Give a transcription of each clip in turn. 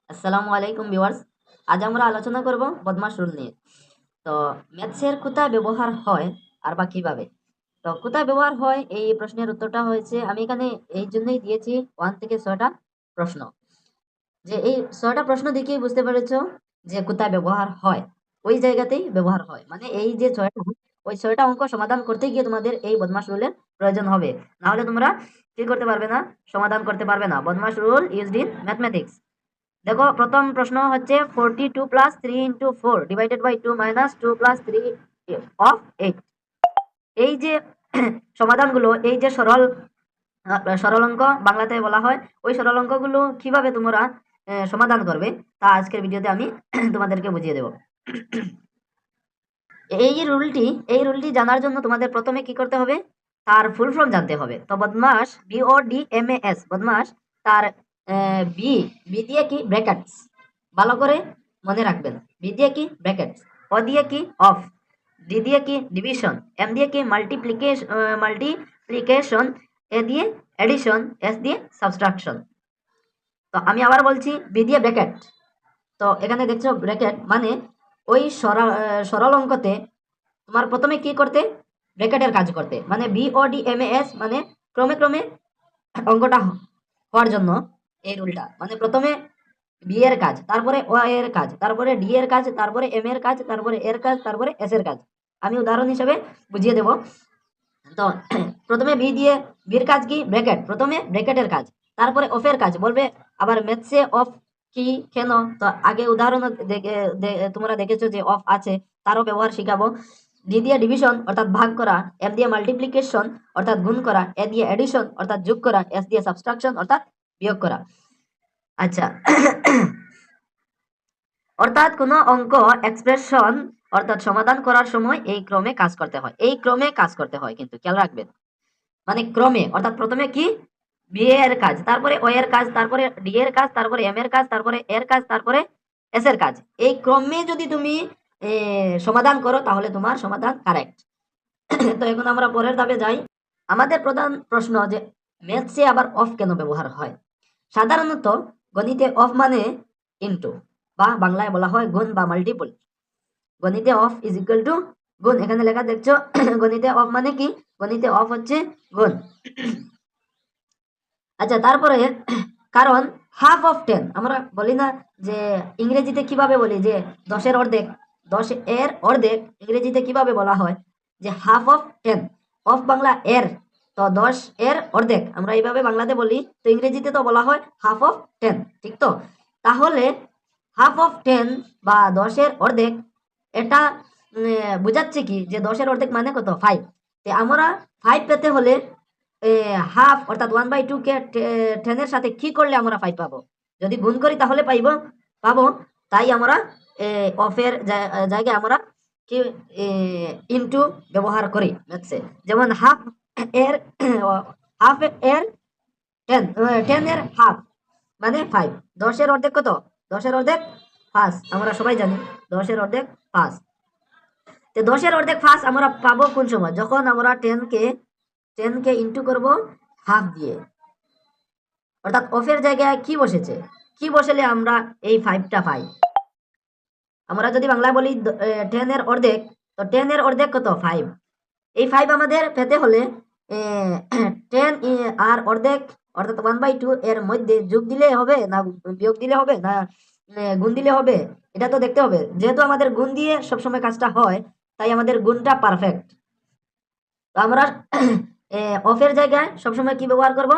আসসালামু আলাইকুম ভিউয়ার্স। আজ আমরা আলোচনা করব বদমাশ রুল নিয়ে। তো ম্যাথসের কোথায় ব্যবহার হয় আর বা কিভাবে। তো কোথায় ব্যবহার হয় এই প্রশ্নের উত্তরটা হয়েছে, আমি এখানে এই জন্যই দিয়েছি 1 থেকে 6টা প্রশ্ন। যে এই 6টা প্রশ্ন দেখেই বুঝতে পেরেছো যে কোথায় ব্যবহার হয়, ওই জায়গাতেই ব্যবহার হয়। মানে এই যে 6টা, ওই 6টা অঙ্ক সমাধান করতে গিয়ে তোমাদের এই বদমাশ রুলের প্রয়োজন হবে। না হলে তোমরা কি করতে পারবে না, সমাধান করতে পারবে না। BODMAS rule used in mathematics. দেখো প্রথম প্রশ্ন হচ্ছে 42 plus 3 into 4 divided by 2 minus 2 plus 3 of 8। এই যে সমাধানগুলো, এই যে সরল অঙ্ক বাংলাতে বলা হয়, ওই সরল অঙ্কগুলো কিভাবে তোমরা সমাধান করবে তা আজকের ভিডিওতে আমি তোমাদেরকে বুঝিয়ে দেব। এই রুলটি জানার জন্য তোমাদের প্রথমে কি করতে হবে, তার ফুল ফর্ম জানতে হবে। তো বদমাস, BODMAS, বদমাস, তার বি বি দিয়ে কি ব্র্যাকেটস, ভালো করে মনে রাখবেন। বি দিয়ে কি ব্র্যাকেটস, ও দিয়ে কি অফ, ডি দিয়ে কি ডিভিশন, এম দিয়ে কি মাল্টিপ্লিকেশন, এ দিয়ে এডিশন, এস দিয়ে সাবট্রাকশন। তো আমি আবার বলছি, বি দিয়ে ব্র্যাকেট। তো এখানে দেখছো ব্র্যাকেট মানে ওই সরল অঙ্কতে তোমার প্রথমে কি করতে, ব্র্যাকেটের কাজ করতে। মানে BODMAS মানে ক্রমে ক্রমে অঙ্কটা হওয়ার জন্য এই রুলটা। মানে প্রথমে বি এর কাজ, তারপরে ও এর কাজ, তারপরে ডি এর কাজ, তারপরে এম এর কাজ, তারপরে এর কাজ, তারপরে এস এর কাজ। আমি উদাহরণ হিসেবে বুঝিয়ে দেব। তো প্রথমে বির কাজ কি, ব্র্যাকেট, প্রথমে ব্র্যাকেটের কাজ, তারপরে অফের কাজ বলবে। আবার ম্যাথসে অফ কি, কেন, তো আগে উদাহরণ তোমরা দেখেছো যে অফ আছে, তারও ব্যবহার শিখাবো। ডি দিয়ে ডিভিশন অর্থাৎ ভাগ করা, এম দিয়ে মাল্টিপ্লিকেশন অর্থাৎ গুণ করা, এ দিয়ে এডিশন অর্থাৎ যোগ করা, এস দিয়ে সাবট্রাকশন অর্থাৎ বিয়োগ করা। আচ্ছা, অর্থাৎ কোনো অঙ্ক এক্সপ্রেশন অর্থাৎ সমাধান করার সময় এই ক্রমে কাজ করতে হয়, এই ক্রমে কাজ করতে হয়, কিন্তু খেয়াল রাখবেন। মানে ক্রমে, অর্থাৎ প্রথমে কি, বি এর কাজ, তারপরে ও এর কাজ, তারপরে ডি এর কাজ, তারপরে এম এর কাজ, তারপরে এর কাজ, তারপরে এস এর কাজ। এই ক্রমে যদি তুমি সমাধান করো তাহলে তোমার সমাধান কারেক্ট। তো এখন আমরা পরের ধাপে যাই। আমাদের প্রধান প্রশ্ন যে ম্যাথসে আবার অফ কেন ব্যবহার হয়। সাধারণত গণিতে অফ মানে ইনটু, বা বাংলায় বলা হয় গুণ বা মাল্টিপল। গণিতে অফ ইজ ইকুয়াল টু গুণ, এখানে লেখা দেখছো। গণিতে অফ মানে কি, গণিতে অফ হচ্ছে গুণ। আচ্ছা, তারপরে কারণ হাফ অফ 10 আমরা বলি না, যে ইংরেজিতে কিভাবে বলি যে 10-এর অর্ধেক, 10-এর অর্ধেক ইংরেজিতে কিভাবে বলা হয়, যে হাফ অফ 10, অফ বাংলা এর, তো 10-এর অর্ধেক আমরা এইভাবে বাংলাতে বলি, তো ইংরেজিতে তো বলা হয় হাফ অফ 10, ঠিক তো। তাহলে হাফ অফ 10 বা 10-এর অর্ধেক, এটা বোঝাচ্ছে কি যে 10-এর অর্ধেক মানে কত, 5। তো আমরা 5 পেতে হলে হাফ অর্থাৎ 1/2 কে 10-এর সাথে কি করলে আমরা 5 পাবো, যদি গুণ করি তাহলে পাবো। তাই আমরা অফের জায়গায় আমরা কি ইনটু ব্যবহার করি ম্যাথসে। যেমন হাফ এর হাফ এর 10, 10 এর হাফ মানে 5। 10-এর অর্ধেক কত, 10-এর অর্ধেক 5, আমরা সবাই জানি 10-এর অর্ধেক 5। তো 10-এর অর্ধেক 5 আমরা পাবো কোন সময়, যখন আমরা 10 কে ইনটু করব হাফ দিয়ে। অর্থাৎ অফের জায়গায় কি বসেছে, কি বসলে আমরা এই 5টা পাই। আমরা যদি বাংলায় বলি 10-এর অর্ধেক, তো 10-এর অর্ধেক কত, 5। এই 5 আমাদের পেতে হলে 10 আর অর্ধেক অর্থাৎ 1/2 এর মধ্যে যোগ দিলে হবে না বিয়োগ দিলে হবে না গুণ দিলে হবে, এটা তো দেখতে হবে। যেহেতু আমাদের গুণ দিয়ে সবসময় কাজটা হয়, তাই আমাদের গুণটা পারফেক্ট। তো আমরা অফের জায়গায় সবসময় কি ব্যবহার করব,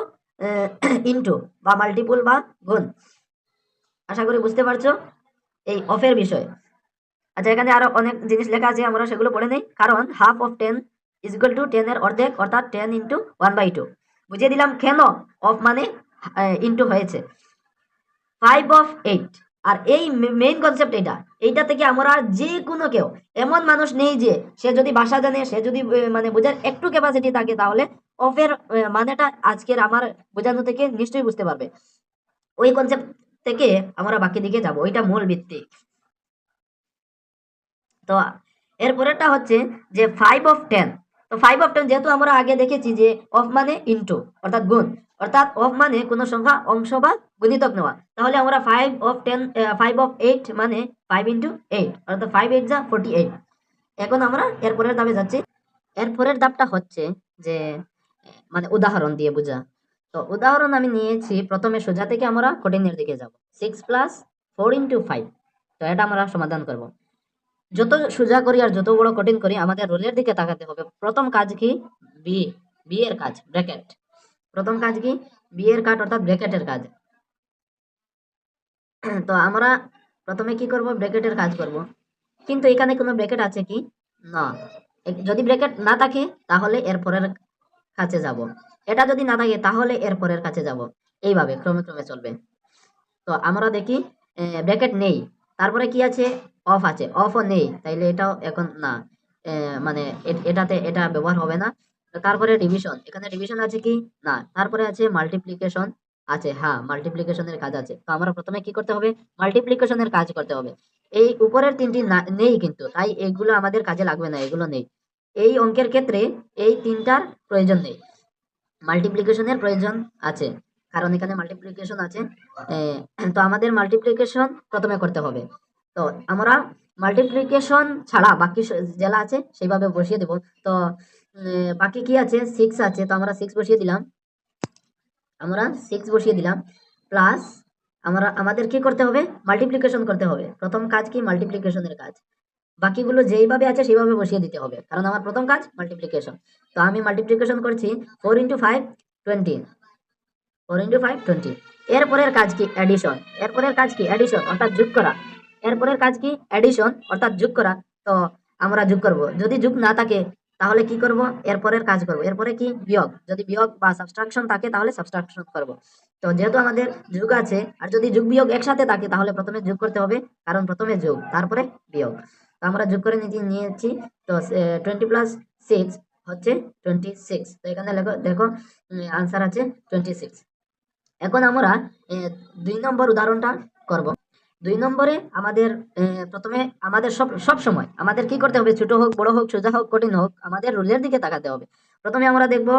ইনটু বা মাল্টিপল বা গুণ। আশা করি বুঝতে পারছো এই অফের বিষয়। আচ্ছা, এখানে আরো অনেক জিনিস লেখা আছে, আমরা সেগুলো পড়ে নেই। কারণ half of 10 is equal to 10-এর অর্ধেক অর্থাৎ 10 ইন্টু 1/2। বুঝিয়ে দিলাম কেন অফ মানে ইন্টু হয়েছে। 5 অফ 8, আর এই মেইন কনসেপ্ট এইটা থেকে আমরা যে কোনো কেউ, এমন মানুষ নেই যে সে যদি ভাষা জানে, সে যদি মানে বোঝার একটু ক্যাপাসিটি থাকে, তাহলে অফের মানেটা আজকের আমার বোঝানো থেকে নিশ্চয়ই বুঝতে পারবে। ওই কনসেপ্ট থেকে আমরা বাকি দিকে যাব, ওইটা মূল ভিত্তি। তো এরপরেরটা হচ্ছে যে 5 অফ 10, তো 5/10 যেহেতু আমরা আগে দেখেছি যে অফ মানে ইনটু অর্থাৎ গুণ, অর্থাৎ অফ মানে কোনো সংখ্যা অংশ বা গুণিতক নেওয়া, তাহলে আমরা 5/8 মানে 5 × 8 অর্থাৎ 5 8 যা 48। এখন আমরা এরপরের ধাপে যাচ্ছি। এরপরের ধাপটা হচ্ছে যে মানে উদাহরণ দিয়ে বোঝা। তো উদাহরণ আমি নিয়েছি, প্রথমে সোজা থেকে আমরা কঠিনের দিকে যাব। 6+4 × 5, তো এটা আমরা সমাধান করব। যত সোজা করি আর যত বড় কঠিন করি আমাদের রোলের দিকে তাকাতে হবে। প্রথম কাজ কি? বি, বি এর কাজ ব্র্যাকেট। প্রথম কাজ কি? বি এর কাজ অর্থাৎ ব্র্যাকেটের কাজ। তো আমরা প্রথমে কি করব? ব্র্যাকেটের কাজ করব। কিন্তু এখানে কোনো ব্র্যাকেট আছে কি? না। যদি ব্র্যাকেট না থাকে তাহলে এর পরের কাছে যাব। এটা যদি না থাকে তাহলে এর পরের কাছে যাব। এইভাবে ক্রমে ক্রমে চলবে। তো আমরা দেখি ব্র্যাকেট নেই, তারপরে কি আছে? অফ আছে, অফও নেই, তাইলে এটাও এখন না, মানে এটাতে এটা ব্যবহার হবে না। তো তারপরে ডিভিশন, এখানে ডিভিশন আছে কি? না। তারপরে আছে মাল্টিপ্লিকেশন আছে, হ্যাঁ মাল্টিপ্লিকেশনের কাজ আছে। তো আমরা প্রথমে কি করতে হবে? মাল্টিপ্লিকেশনের কাজ করতে হবে। এই উপরের তিনটি নেই কিন্তু, তাই এগুলো আমাদের কাজে লাগবে না, এগুলো নেই। এই অঙ্কের ক্ষেত্রে এই তিনটার প্রয়োজন নেই, মাল্টিপ্লিকেশনের প্রয়োজন আছে, কারণ এখানে মাল্টিপ্লিকেশন আছে। তো আমাদের মাল্টিপ্লিকেশন প্রথমে করতে হবে। তো আমরা মাল্টিপ্লিকেশন ছাড়া বাকি যেটা আছে সেইভাবে বসিয়ে দেব। তো বাকি কি আছে? 6 আছে, তো আমরা 6 বসিয়ে দিলাম। প্লাস আমাদের কি করতে হবে? মাল্টিপ্লিকেশন করতে হবে। প্রথম কাজ কি? মাল্টিপ্লিকেশনের কাজ। বাকিগুলো যেইভাবে আছে সেইভাবে বসিয়ে দিতে হবে, কারণ আমার প্রথম কাজ মাল্টিপ্লিকেশন। তো আমি মাল্টিপ্লিকেশন করছি 4 × 5 20, 4 × 5 20। এরপরের কাজ কি? অ্যাডিশন। এরপরের কাজ কি? অ্যাডিশন অর্থাৎ যোগ করা। এরপরের কাজ কি? অ্যাডিশন অর্থাৎ যোগ করা। তো আমরা যোগ করব। যদি যোগ না থাকে তাহলে কি করব? এরপরের কাজ করব। এরপরে কি? বিয়োগ। যদি বিয়োগ বা সাবট্রাকশন থাকে তাহলে সাবট্রাকশন করব। তো যেহেতু আমাদের যোগ আছে, আর যদি যোগ বিয়োগ একসাথে থাকে তাহলে প্রথমে যোগ করতে হবে, কারণ প্রথমে যোগ তারপরে বিয়োগ। তো আমরা যোগ করে নিয়েছি। তো 20 + 6 হচ্ছে 26। তো এখানে দেখো আনসার আছে 26। এখন আমরা 2 নম্বর উদাহরণটা করব। 2 নম্বরে আমাদের প্রথমে আমাদের সব সময় আমাদের কি করতে হবে? ছোট হোক, বড় হোক, সোজা হোক, কঠিন হোক, আমাদের রুলের দিকে তাকাতে হবে। প্রথমে আমরা দেখব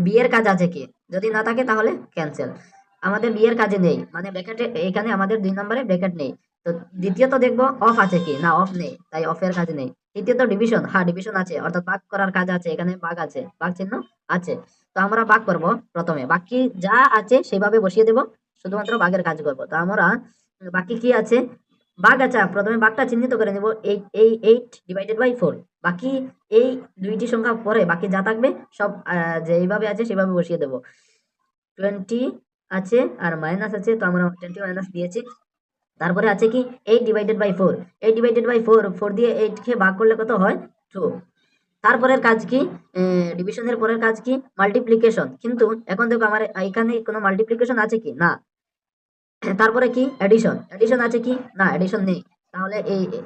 বিয়ের কাজ আছে কি? যদি না থাকে তাহলে ক্যান্সেল। আমাদের বিয়ের কাজে নেই, মানে ব্র্যাকেটে এখানে আমাদের 2 নম্বরে ব্র্যাকেট নেই। তো দ্বিতীয়ত দেখব অফ আছে কি? না, অফ নেই, তাই অফের কাজ নেই। তৃতীয়ত ডিভিশন, হ্যাঁ ডিভিশন আছে, অর্থাৎ ভাগ করার কাজ আছে, এখানে ভাগ আছে, ভাগ চিহ্ন আছে। তো আমরা ভাগ করব প্রথমে, বাকি যা আছে সেভাবে বসিয়ে দেব, শুধুমাত্র ভাগের কাজ করব। তো আমরা বাকি কি আছে? ভাগ আছে, প্রথমে ভাগটা চিহ্নিত করে নেব, 8/4। বাকি এই দুইটি সংখ্যা পরে বাকি যা থাকবে সব যেইভাবে আছে সেভাবে বসিয়ে দেব। 20 আছে আর মাইনাস আছে, তো আমরা 20 মাইনাস দিয়েছি। তারপরে আছে কি? 8/4। 8/4, 4 দিয়ে 8 কে ভাগ করলে কত হয়? 2। তারপরের কাজ কি? ডিভিশনের পরের কাজ কি? মাল্টিপ্লিকেশন। কিন্তু এখন দেখো আমার এখানে কোনো মাল্টিপ্লিকেশন আছে কি? না। তারপরে কি? এডিশন। এডিশন আছে কি? না, এডিশন নেই, তাহলে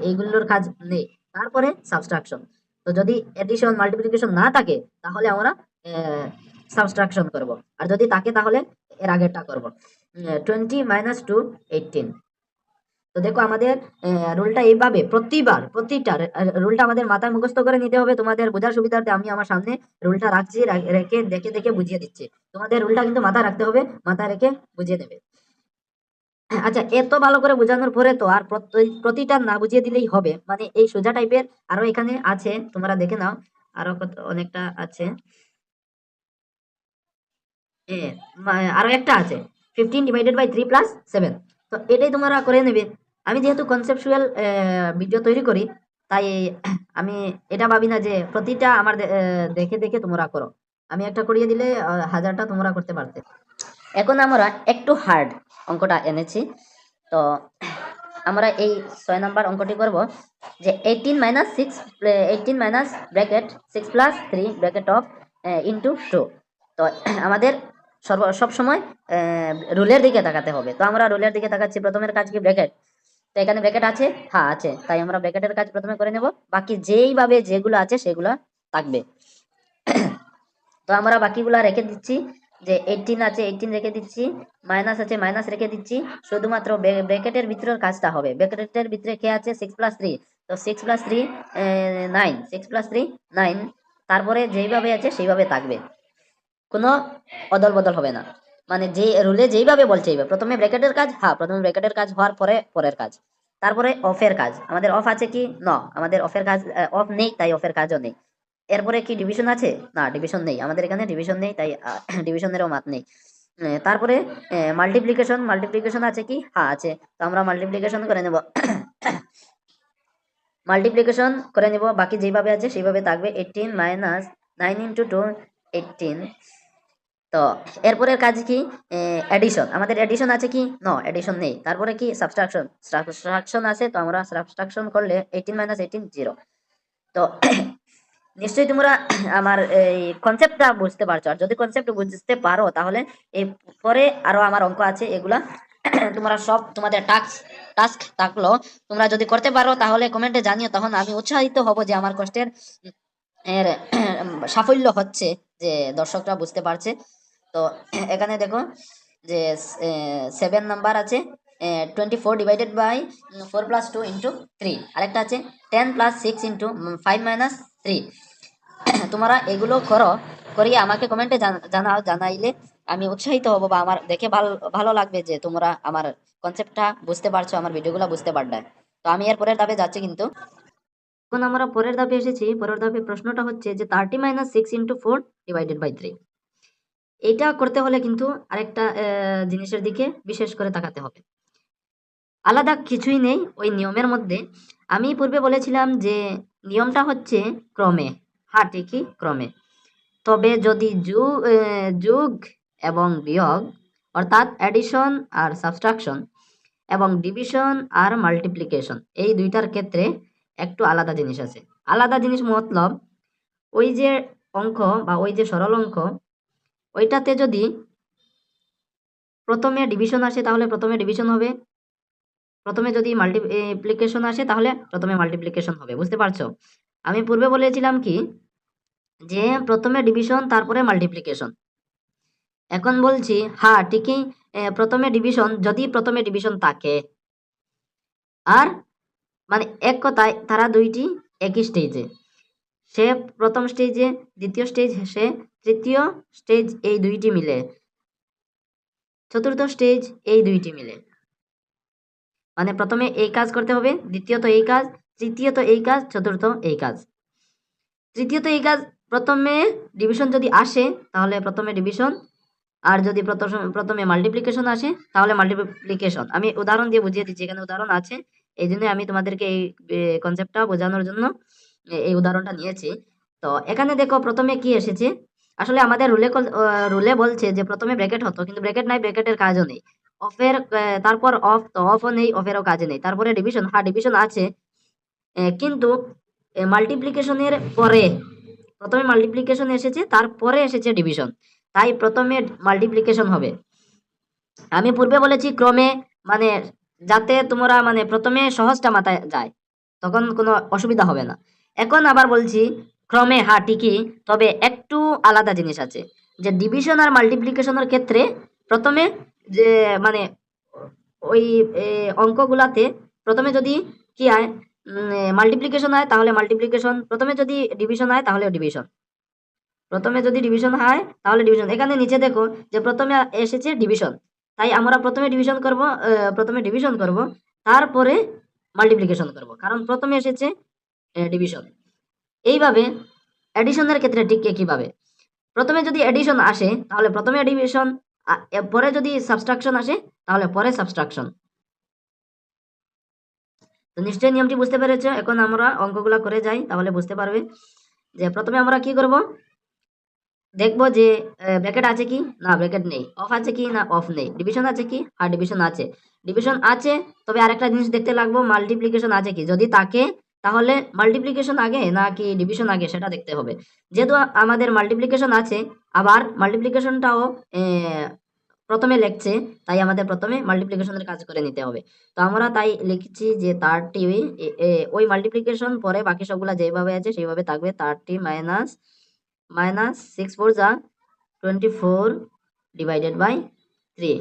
এইগুলোর কাজ নেই। তারপরে সাবট্রাকশন। তো যদি এডিশন মাল্টিপ্লিকেশন না থাকে তাহলে আমরা সাবট্রাকশন করব, আর যদি থাকে তাহলে এর আগেরটা করব। 20 - 2 18। তো দেখো আমাদের রুলটা এইভাবে প্রতিটা রুলটা আমাদের মাথায় মুখস্থ করে নিতে হবে। তোমাদের বোঝার সুবিধার্থে আমি আমার সামনে রুলটা রাখছি, রেখে দেখে দেখে বুঝিয়ে দিচ্ছি। তোমাদের রুলটা কিন্তু মাথায় রাখতে হবে, মাথায় রেখে বুঝিয়ে দেবে। আচ্ছা, এত ভালো করে বোঝানোর পরে তো আর প্রতিটা না বুঝিয়ে দিলেই হবে, মানে এই সোজা টাইপের আরো এখানে আছে, তোমরা দেখে নাও, আরো অনেকটা আছে। আরো একটা আছে 15/3 + 7। তো এটাই তোমরা করে নেবে। আমি যেহেতু কনসেপচুয়াল ভিডিও তৈরি করি, তাই আমি এটা ভাবি না যে প্রতিটা আমার দেখে দেখে তোমরা করো। আমি একটা করিয়ে দিলে হাজারটা তোমরা করতে পারতে। এখন আমরা একটু হার্ড অঙ্কটা এনেছি। তো আমরা এই 6 নাম্বার অঙ্কটি করব যে 18 minus bracket 6 + 3 bracket of into 2। তো আমাদের সব সময় রুলের দিকে তাকাতে হবে। তো আমরা রুলের দিকে তাকাচ্ছি। প্রথমের কাজ কি? ব্র্যাকেট। তো এখানে ব্র্যাকেট আছে, হ্যাঁ আছে, তাই আমরা ব্র্যাকেটের কাজ প্রথমে করে নেব, বাকি যেইভাবে যেগুলো আছে সেগুলো থাকবে। তো আমরা বাকিগুলা রেখে দিচ্ছি, যে 18 আছে 18 রেখে দিচ্ছি, মাইনাস আছে মাইনাস রেখে দিচ্ছি, শুধুমাত্র ব্র্যাকেটের ভিতরের কাজটা হবে। ব্র্যাকেটের ভিতরে কে আছে? 6 + 3। তো 6 + 3 9, 6 + 3 9। তারপরে যেইভাবে আছে সেইভাবে থাকবে, কোনো অদল বদল হবে না। মানে যে রুলে যেইভাবে বলছে এইভাবে, প্রথমে ব্র্যাকেটের কাজ, হ্যাঁ প্রথমে ব্র্যাকেটের কাজ হওয়ার পরে পরের কাজ। তারপরে অফের কাজ, আমাদের অফ আছে কি ন, আমাদের অফের কাজ অফ নেই, তাই অফের কাজও নেই। এরপরে কি ডিভিশন আছে, না ডিভিশন নেই, আমাদের এখানে ডিভিশন নেই, তাই ডিভিশনেরও মাত নেই। তারপরে মাল্টিপ্লিকেশন, মাল্টিপ্লিকেশন আছে কি, হ্যাঁ আছে, তো আমরা মাল্টিপ্লিকেশন করে নেব। মাল্টিপ্লিকেশন করে নেব, বাকি যেভাবে আছে সেইভাবে থাকবে। 18 মাইনাস 9 ইন্টু 2 18। তো এরপরের কাজ কি, এডিশন, আমাদের এডিশন আছে কি, নো এডিশন নেই। তারপরে কি সাবট্রাকশন, সাবট্রাকশন আছে, তো আমরা সাবট্রাকশন করলে 18 মাইনাস 18 0। তো নিশ্চয়ই তোমরা আমার এই কনসেপ্টটা বুঝতে পারছো, আর যদি কনসেপ্ট বুঝতে পারো তাহলে এই পরে আরো আমার অঙ্ক আছে, এগুলা তোমরা সব তোমাদের টাস্ক টাস্ক থাকলো, তোমরা যদি করতে পারো তাহলে কমেন্টে জানিও, তখন আমি উৎসাহিত হব যে আমার কষ্টের এর সাফল্য হচ্ছে, যে দর্শকরা বুঝতে পারছে। তো এখানে দেখো যে 7 নাম্বার আছে 24 ডিভাইডেড বাই 4 প্লাস 2 ইন্টু 3, আরেকটা আছে 10 প্লাস 6 ইন্টু 5 মাইনাস 3। তোমরা এগুলো করো, করিয়ে আমাকে কমেন্টে জানাও, জানাইলে আমি উৎসাহিত হব, বা আমার দেখে ভালো ভালো লাগবে যে তোমরা আমার কনসেপ্টটা বুঝতে পারছো, আমার ভিডিওগুলো বুঝতে পারলে। তো আমি এর পরের ধাপে যাচ্ছি কিন্তু। এখন আমরা পরের ধাপে এসেছি, পরের ধাপে প্রশ্নটা হচ্ছে যে 30 মাইনাস 6 ইন্টু 4 ডিভাইডেড বাই 3। এটা করতে হলে কিন্তু আরেকটা জিনিসের দিকে বিশেষ করে তাকাতে হবে। আলাদা কিছুই নেই ওই নিয়মের মধ্যে। আমি পূর্বে বলেছিলাম যে নিয়মটা হচ্ছে ক্রমে, হ্যাঁ ঠিকই ক্রমে। তবে যদি যোগ এবং বিয়োগ, অর্থাৎ অ্যাডিশন আর সাবট্রাকশন এবং ডিভিশন আর মাল্টিপ্লিকেশন, এই দুইটার ক্ষেত্রে একটু আলাদা জিনিস আছে। আলাদা জিনিস মতলব ওই যে অঙ্ক বা ওই যে সরল অঙ্ক, ওইটাতে যদি প্রথমে ডিভিশন আসে তাহলে প্রথমে ডিভিশন হবে, প্রথমে যদি মাল্টিপ্লিকেশন আসে তাহলে প্রথমে মাল্টিপ্লিকেশন হবে, বুঝতে পারছো? আমি পূর্বে বলেছিলাম কি যে প্রথমে ডিভিশন তারপরে মাল্টিপ্লিকেশন। এখন বলছি হ্যাঁ ঠিকই, প্রথমে ডিভিশন, যদি প্রথমে ডিভিশন থাকে, আর মানে এক কথায় তারা দুইটি একই স্টেজে, সে প্রথম স্টেজে, দ্বিতীয় স্টেজ সে তৃতীয় স্টেজ, এই দুইটি মিলে চতুর্থ স্টেজ, এই দুইটি মিলে, মানে প্রথমে এই কাজ করতে হবে, দ্বিতীয়ত এই কাজ, তৃতীয়ত এই কাজ, চতুর্থ এই কাজ। তৃতীয়ত এই কাজ, প্রথমে ডিভিশন যদি আসে তাহলে প্রথমে ডিভিশন, আর যদি প্রথমে মাল্টিপ্লিকেশন আসে তাহলে মাল্টিপ্লিকেশন। আমি উদাহরণ দিয়ে বুঝিয়ে দিচ্ছি, এখানে উদাহরণ আছে, এই জন্য আমি তোমাদেরকে এই কনসেপ্টটা বোঝানোর জন্য এই উদাহরণটা নিয়েছি। তো এখানে দেখো প্রথমে কি এসেছে, আসলে আমাদের রুলে বলছে যে প্রথমে ব্র্যাকেট হতো, কিন্তু ব্র্যাকেট নাই, ব্র্যাকেটের কাজও নেই। অফের তারপর অফ, তো অফও নেই, অফেরও কাজ নেই। তারপরে ডিভিশন, হ্যাঁ ডিভিশন আছে, কিন্তু মাল্টিপ্লিকেশনের পরে, প্রথমে মাল্টিপ্লিকেশন এসেছে তারপরে এসেছে ডিভিশন, তাই প্রথমে মাল্টিপ্লিকেশন হবে। আমি পূর্বে বলেছি ক্রমে, মানে যাতে তোমরা মানে প্রথমে সহজটা মাথায় যায়, তখন কোনো অসুবিধা হবে না। এখন আবার বলছি ক্রমে, হ্যাঁ ঠিকই, তবে একটু আলাদা জিনিস আছে, যে ডিভিশন আর মাল্টিপ্লিকেশনের ক্ষেত্রে প্রথমে যে মানে ওই অঙ্কগুলাতে প্রথমে যদি কি হয়, মাল্টিপ্লিকেশন হয় তাহলে মাল্টিপ্লিকেশন, প্রথমে যদি ডিভিশন হয় তাহলে ডিভিশন, প্রথমে যদি ডিভিশন হয় তাহলে ডিভিশন। এখানে নিচে দেখো যে প্রথমে এসেছে ডিভিশন, তাই আমরা প্রথমে ডিভিশন করব, প্রথমে ডিভিশন করব, তারপরে মাল্টিপ্লিকেশন করব, কারণ প্রথমে এসেছে ডিভিশন। এইভাবে এডিশনের ক্ষেত্রে ঠিক একইভাবে, প্রথমে যদি এডিশন আসে তাহলে প্রথমে ডিভিশন, পরে যদি সাবট্রাকশন আসে তাহলে পরে সাবট্রাকশন। তো নিশ্চয়ই নিয়মটি বুঝতে পেরেছো। এখন আমরা অঙ্কগুলা করে যাই, তাহলে বুঝতে পারবে। যে প্রথমে আমরা কি করব, দেখবো যে ব্র্যাকেট আছে কি, না ব্র্যাকেট নেই। অফ আছে কি, না অফ নেই। ডিভিশন আছে কি, হ্যাঁ ডিভিশন আছে। ডিভিশন আছে, তবে আরেকটা জিনিস দেখতে লাগবো, মাল্টিপ্লিকেশন আছে কি। যদি থাকে তাহলে মাল্টিপ্লিকেশন আগে নাকি ডিভিশন আগে সেটা দেখতে হবে। যেহেতু আমাদের মাল্টিপ্লিকেশন আছে, আবার মাল্টিপ্লিকেশনটাও প্রথমে লিখছে, তাই আমাদের প্রথমে মাল্টিপ্লিকেশনের কাজ করে নিতে হবে। তো আমরা তাই লিখছি যে 30, ওই মাল্টিপ্লিকেশন পরে বাকি সবগুলা যেভাবে আছে সেইভাবে থাকবে। 30 মাইনাস মাইনাস 6 4 যা 24 ডিভাইডেড বাই 3।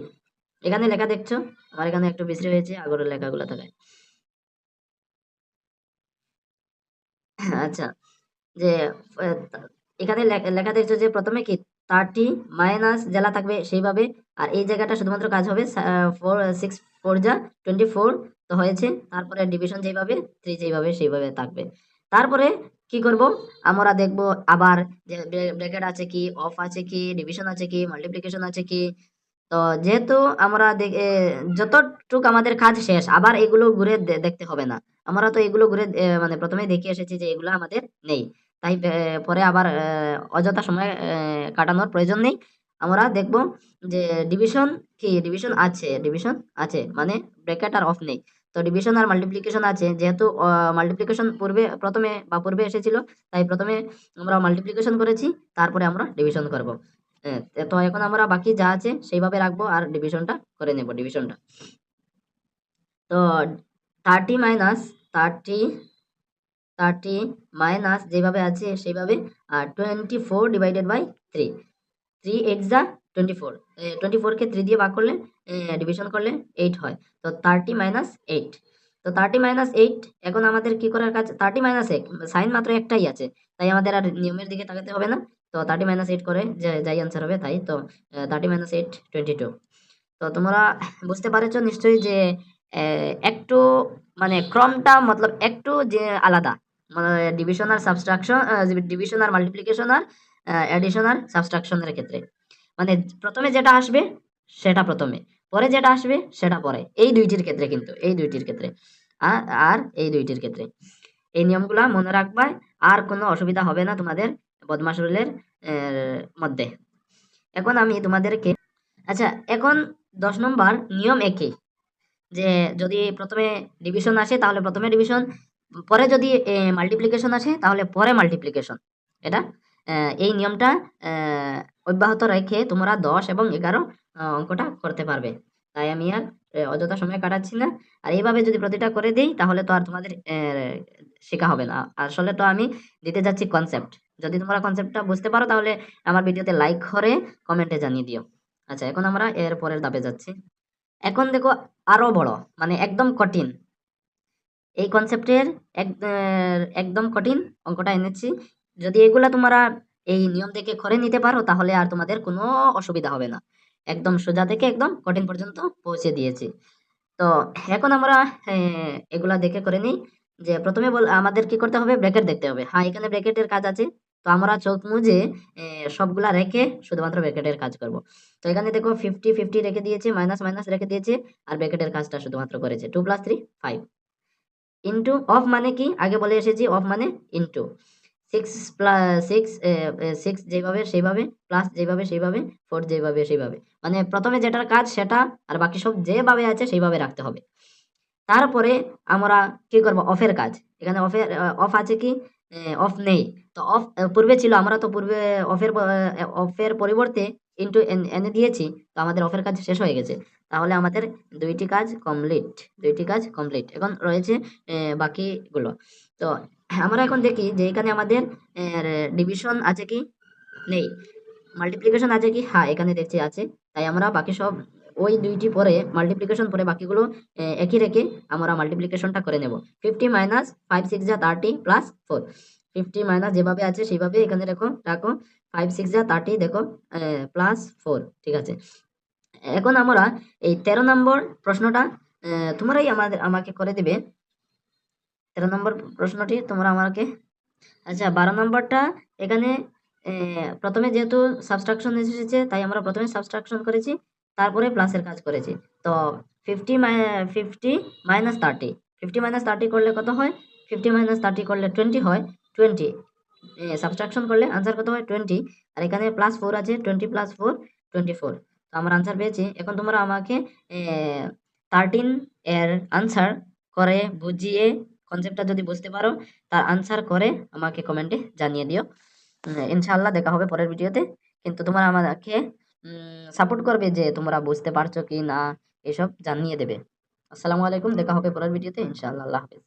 এখানে লেখা দেখছো, আমার এখানে একটু বিশ্রী হয়েছে আগের লেখাগুলো থাকে। আচ্ছা, যে এখানে লেখা দেখছো যে প্রথমে কি 30 মাইনাস জেলা থাকবে সেইভাবে, আর এই জায়গাটা শুধুমাত্র কাজ হবে 6 4 যা 24 তো হয়েছে। তারপরে ডিভিশন যেভাবে 3 যেভাবে সেইভাবে থাকবে। তারপরে কি করব, আমরা দেখব আবার যে ব্র্যাকেট আছে কি, অফ আছে কি, ডিভিশন আছে কি, মাল্টিপ্লিকেশন আছে কি। তো যেহেতু আমরা যতটুক আমাদের কাজ শেষ, আবার এগুলো ঘুরে দেখতে হবে না। আমরা তো এগুলো ঘুরে মানে প্রথমে দেখে এসেছি যে এগুলো আমাদের নেই, তাই পরে আবার অযথা সময় কাটানোর প্রয়োজন নেই। আমরা দেখব যে ডিভিশন কি, ডিভিশন আছে মানে ব্র্যাকেট আর অফ নেই। তো ডিভিশন আর মাল্টিপ্লিকেশন আছে, যেহেতু মাল্টিপ্লিকেশন পূর্বে এসেছিল, তাই প্রথমে আমরা মাল্টিপ্লিকেশন করেছি, তারপরে আমরা ডিভিশন করব। হ্যাঁ, তো এখন আমরা বাকি যা আছে সেইভাবে রাখবো আর ডিভিশনটা করে নেব ডিভিশনটা। তো 30 মাইনাস 30 30 মাইনাস যেভাবে আছে সেইভাবে, আর 24 ডিভাইডেড বাই 3, 3 8 যা 24, 24 কে 3 দিয়ে ভাগ করলে ডিভিশন করলে 8 হয়। তো 30 মাইনাস 8, তো 30 মাইনাস 8 এখন আমাদের কি করার কাজ, 30 মাইনাস 1 সাইন মাত্র একটাই আছে, তাই আমাদের আর নিয়মের দিকে তাকাতে হবে না। তো 30 মাইনাস 8 করে যাই আনসার হবে তাই। তো 30 মাইনাস 8 22। তো তোমরা বুঝতে পারছো নিশ্চয়ই যে একটু মানে ক্রমটা মতলব একটু যে আলাদা, মানে ডিভিশন আর সাবট্রাকশন, ডিভিশন আর মাল্টিপ্লিকেশন আর অ্যাডিশন আর সাবট্রাকশনের ক্ষেত্রে মানে প্রথমে যেটা আসবে সেটা প্রথমে, পরে যেটা আসবে সেটা পরে, এই দুইটির ক্ষেত্রে, কিন্তু এই দুইটির ক্ষেত্রে আর আর এই দুইটির ক্ষেত্রে এই নিয়মগুলা মনে রাখবা, আর কোনো অসুবিধা হবে না তোমাদের বদমাশ রুলের মধ্যে। এখন আমি তোমাদেরকে, আচ্ছা এখন 10 নম্বর নিয়ম একই, যে যদি প্রথমে ডিভিশন আসে তাহলে প্রথমে ডিভিশন, পরে যদি মাল্টিপ্লিকেশন আসে তাহলে পরে মাল্টিপ্লিকেশন। এটা এই নিয়মটা অব্যাহত রেখে তোমরা 10 এবং 11 অঙ্কটা করতে পারবে। তাই আমি আর অযথা সময় কাটাচ্ছি না। আর এইভাবে যদি প্রতিটা করে দিই তাহলে তো আর তোমাদের শেখা হবে না। আসলে তো আমি দিতে যাচ্ছি কনসেপ্ট। যদি তোমরা কনসেপ্টটা বুঝতে পারো তাহলে আমার ভিডিওতে লাইক করে কমেন্টে জানিয়ে দিও। আচ্ছা এখন আমরা এর পরের ধাপে যাচ্ছি। এখন দেখো আরো বড়, মানে একদম কঠিন, এই কনসেপ্টের একদম কঠিন অঙ্কটা এনেছি। যদি এগুলা তোমরা এই নিয়ম দেখে করে নিতে পারো তাহলে আর তোমাদের কোনো অসুবিধা হবে না। একদম সোজা থেকে একদম কঠিন পর্যন্ত পৌঁছে দিয়েছি। তো এখন আমরা এগুলা দেখে করে নিই। যে প্রথমে আমাদের কি করতে হবে, ব্র্যাকেট দেখতে হবে। হ্যাঁ এখানে ব্র্যাকেটের কাজ আছে, তো আমরা চোখ মুজে সবগুলা রেখে শুধুমাত্র ব্র্যাকেটের কাজ করব। তো এখানে দেখো 50 50 রেখে দিয়েছে, মাইনাস মাইনাস রেখে দিয়েছে, আর ব্র্যাকেটের কাজটা শুধুমাত্র করেছে। 2 + 3 5 ইন্টু অফ মানে কি আগে বলে এসেছি, অফ মানে ইন্টু 6 যেভাবে সেইভাবে, প্লাস যেভাবে সেইভাবে, 4 যেভাবে সেইভাবে, মানে প্রথমে যেটার কাজ সেটা আর বাকি সব যেভাবে আছে সেইভাবে রাখতে হবে। তারপরে আমরা কি করব, অফের কাজ। এখানে অফ আছে কি, অফ নেই। তো অফ পূর্বে ছিল, আমরা তো পূর্বে অফের পরিবর্তে ইনটু এনে দিয়েছি, তো আমাদের অফের কাজ শেষ হয়ে গেছে। তাহলে আমাদের দুইটি কাজ কমপ্লিট। এখন রয়েছে বাকিগুলো। তো আমরা এখন দেখি যে এখানে আমাদের ডিভিশন আছে কি, নেই। মাল্টিপ্লিকেশন আছে কি, হ্যাঁ এখানে দেখছি আছে। তাই আমরা বাকি সব ওই দুইটি পরে মাল্টিপ্লিকেশন পরে বাকিগুলো একই রেখে আমরা মাল্টিপ্লিকেশনটা করে নেব। 50 মাইনাস 5 6 যা 30 প্লাস 4, 50 মাইনাস যেভাবে আছে সেইভাবে এখানে রাখো 5 6 যা 30 দেখো প্লাস 4, ঠিক আছে। এখন আমরা এই 13 নম্বর প্রশ্নটা তোমরাই আমাকে করে দিবে। 13 নম্বর প্রশ্নটি তোমরা আমাকে, আচ্ছা 12 নম্বরটা এখানে প্রথমে যেহেতু সাবট্রাকশন এসেছে তাই আমরা প্রথমে সাবট্রাকশন করেছি, তারপরে প্লাসের কাজ করেছি। তো 50 মাইনাস 30, 50 মাইনাস 30 করলে কত হয়, 50 মাইনাস 30 করলে 20 হয়। 20 সাবট্রাকশন করলে আনসার কত হয় 20, আর এখানে প্লাস 4 আছে, 20 প্লাস 4 24। তো আমরা আনসার পেয়েছি। এখন তোমরা আমাকে 13 এর আনসার করে বুঝিয়ে কনসেপ্টটা যদি বুঝতে পারো তার আনসার করে আমাকে কমেন্টে জানিয়ে দিও। ইনশাআল্লাহ দেখা হবে পরের ভিডিওতে। কিন্তু তোমরা আমাকে সাপোর্ট করবে যে তোমরা বুঝতে পারছো কি না, এসব জানিয়ে দেবে। আসসালামু আলাইকুম, দেখা হবে পরের ভিডিওতে ইনশাআল্লাহ। আল্লাহ হাফেজ।